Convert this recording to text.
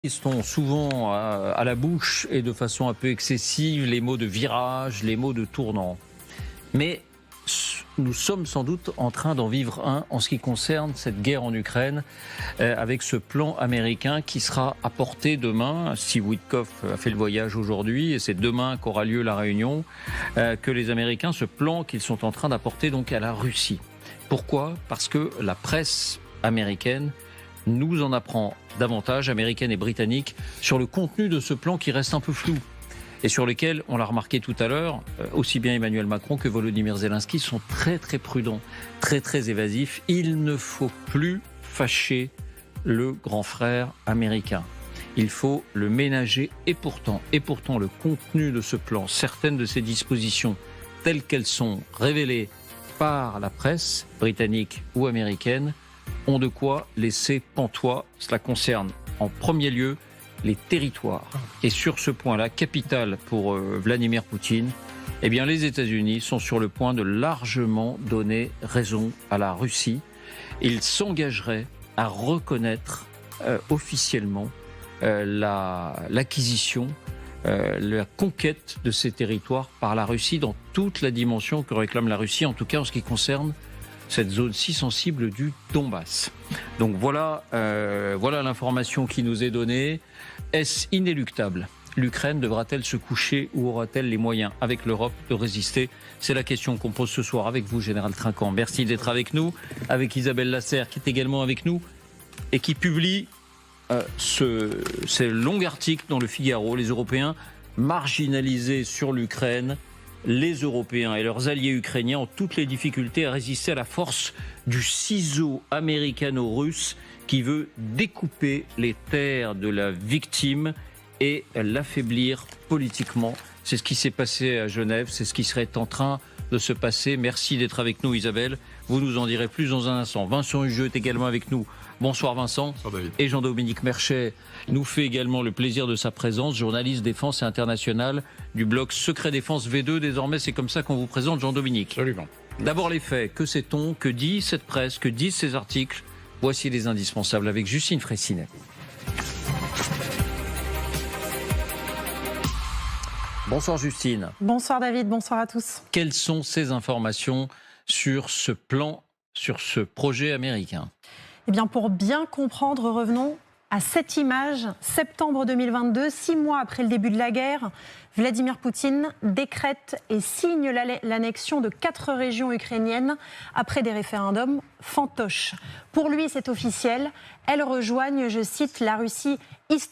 Ils sont souvent à la bouche et de façon un peu excessive les mots de virage, les mots de tournant. Mais nous sommes sans doute en train d'en vivre un en ce qui concerne cette guerre en Ukraine avec ce plan américain qui sera apporté demain. Steve Witkoff a fait le voyage aujourd'hui et c'est demain qu'aura lieu la réunion que les Américains, ce plan qu'ils sont en train d'apporter donc à la Russie. Pourquoi ? Parce que la presse américaine nous en apprend davantage, américaine et britannique, sur le contenu de ce plan qui reste un peu flou et sur lesquels, on l'a remarqué tout à l'heure, aussi bien Emmanuel Macron que Volodymyr Zelensky sont très très prudents, très très évasifs. Il ne faut plus fâcher le grand frère américain. Il faut le ménager et pourtant le contenu de ce plan, certaines de ces dispositions telles qu'elles sont révélées par la presse britannique ou américaine, ont de quoi laisser pantois. Cela concerne en premier lieu les territoires. Et sur ce point-là, capital pour Vladimir Poutine, eh bien les États-Unis sont sur le point de largement donner raison à la Russie. Ils s'engageraient à reconnaître officiellement l'acquisition, la conquête de ces territoires par la Russie dans toute la dimension que réclame la Russie, en tout cas en ce qui concerne cette zone si sensible du Donbass. Donc voilà l'information qui nous est donnée. Est-ce inéluctable ? L'Ukraine devra-t-elle se coucher ou aura-t-elle les moyens avec l'Europe de résister ? C'est la question qu'on pose ce soir avec vous, Général Trinquant. Merci d'être avec nous, avec Isabelle Lasserre qui est également avec nous et qui publie ce long article dans le Figaro. Les Européens marginalisés sur l'Ukraine. Les Européens et leurs alliés ukrainiens ont toutes les difficultés à résister à la force du ciseau américano-russe qui veut découper les terres de la victime et l'affaiblir politiquement. C'est ce qui s'est passé à Genève, c'est ce qui serait en train de se passer. Merci d'être avec nous, Isabelle. Vous nous en direz plus dans un instant. Vincent Hugeux est également avec nous. Bonsoir Vincent. Bonsoir David. Et Jean-Dominique Merchet nous fait également le plaisir de sa présence, journaliste défense et international du blog Secret Défense V2. Désormais, c'est comme ça qu'on vous présente, Jean-Dominique. Absolument. D'abord les faits. Que sait-on ? Que dit cette presse ? Que disent ces articles ? Voici les indispensables avec Justine Fraissinet. Bonsoir Justine. Bonsoir David, bonsoir à tous. Quelles sont ces informations sur ce plan, sur ce projet américain ? Eh bien, pour bien comprendre, revenons à cette image. Septembre 2022, 6 mois après le début de la guerre, Vladimir Poutine décrète et signe l'annexion de 4 régions ukrainiennes après des référendums fantoches. Pour lui, c'est officiel. Elles rejoignent, je cite, la Russie historique.